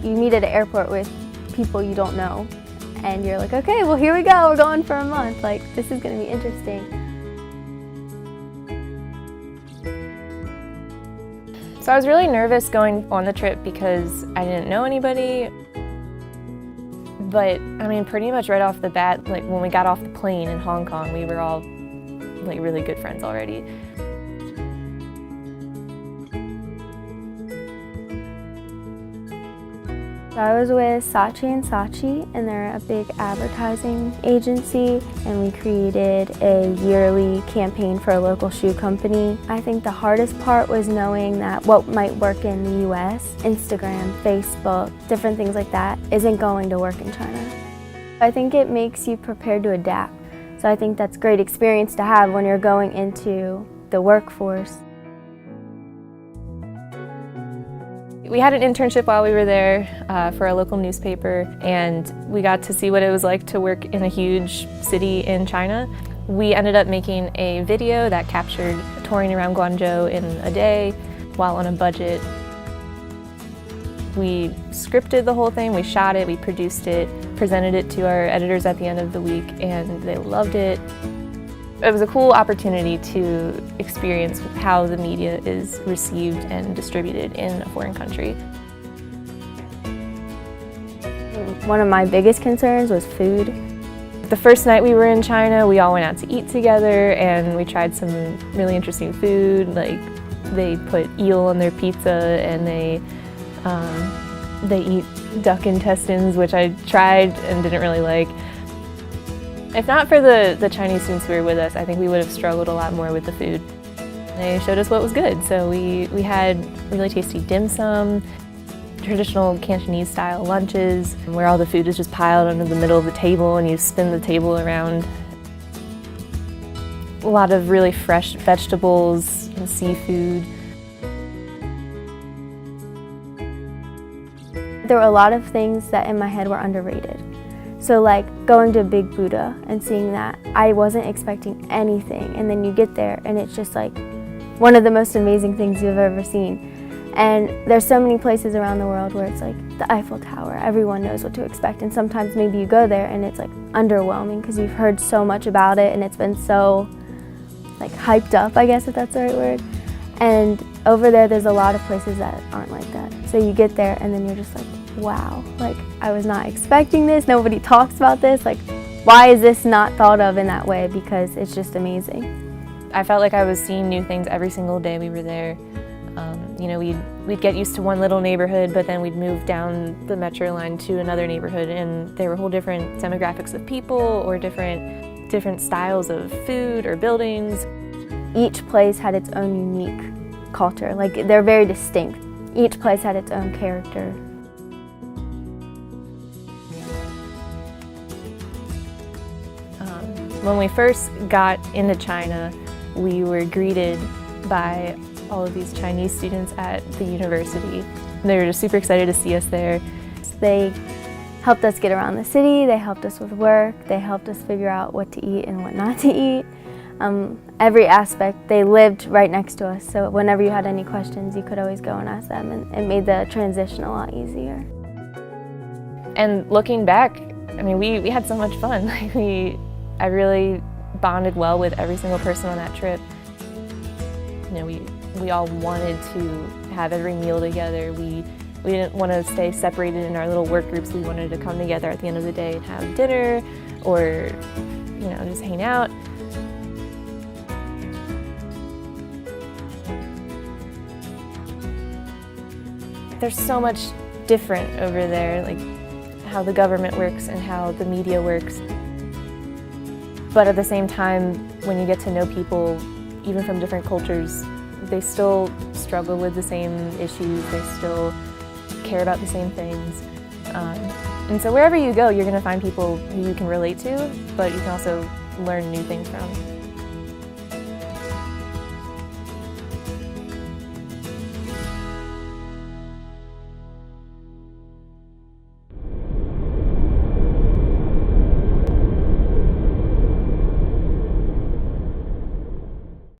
you meet at an airport with people you don't know, and you're like, okay, well here we go, we're going for a month. Like, this is going to be interesting. So I was really nervous going on the trip because I didn't know anybody. But I mean, pretty much right off the bat, like when we got off the plane in Hong Kong, we were all like really good friends already. I was with Saatchi and Saatchi, and they're a big advertising agency, and we created a yearly campaign for a local shoe company. I think the hardest part was knowing that what might work in the US, Instagram, Facebook, different things like that, isn't going to work in China. I think it makes you prepared to adapt. So I think that's a great experience to have when you're going into the workforce. We had an internship while we were there for a local newspaper, and we got to see what it was like to work in a huge city in China. We ended up making a video that captured touring around Guangzhou in a day while on a budget. We scripted the whole thing, we shot it, we produced it, presented it to our editors at the end of the week, and they loved it. It was a cool opportunity to experience how the media is received and distributed in a foreign country. One of my biggest concerns was food. The first night we were in China, we all went out to eat together and we tried some really interesting food. Like, they put eel on their pizza, and they eat duck intestines, which I tried and didn't really like. If not for the Chinese students who were with us, I think we would have struggled a lot more with the food. They showed us what was good, so we had really tasty dim sum, traditional Cantonese style lunches, where all the food is just piled under the middle of the table and you spin the table around. A lot of really fresh vegetables and seafood. There were a lot of things that in my head were underrated. So like going to Big Buddha and seeing that, I wasn't expecting anything, and then you get there and it's just like one of the most amazing things you've ever seen. And there's so many places around the world where it's like the Eiffel Tower, everyone knows what to expect, and sometimes maybe you go there and it's like underwhelming because you've heard so much about it and it's been so like hyped up, I guess, if that's the right word. And over there's a lot of places that aren't like that. So you get there and then you're just like, wow, like I was not expecting this, nobody talks about this, like why is this not thought of in that way? Because it's just amazing. I felt like I was seeing new things every single day we were there. You know, we'd get used to one little neighborhood, but then we'd move down the metro line to another neighborhood, and there were whole different demographics of people or different styles of food or buildings. Each place had its own unique culture, like they're very distinct. Each place had its own character. When we first got into China, we were greeted by all of these Chinese students at the university. They were just super excited to see us there. They helped us get around the city, they helped us with work, they helped us figure out what to eat and what not to eat. Every aspect, they lived right next to us, so whenever you had any questions, you could always go and ask them, and it made the transition a lot easier. And looking back, I mean, we had so much fun. I really bonded well with every single person on that trip. You know, we all wanted to have every meal together. We didn't want to stay separated in our little work groups. We wanted to come together at the end of the day and have dinner, or, you know, just hang out. There's so much different over there, like how the government works and how the media works. But at the same time, when you get to know people, even from different cultures, they still struggle with the same issues, they still care about the same things. And so wherever you go, you're going to find people who you can relate to, but you can also learn new things from.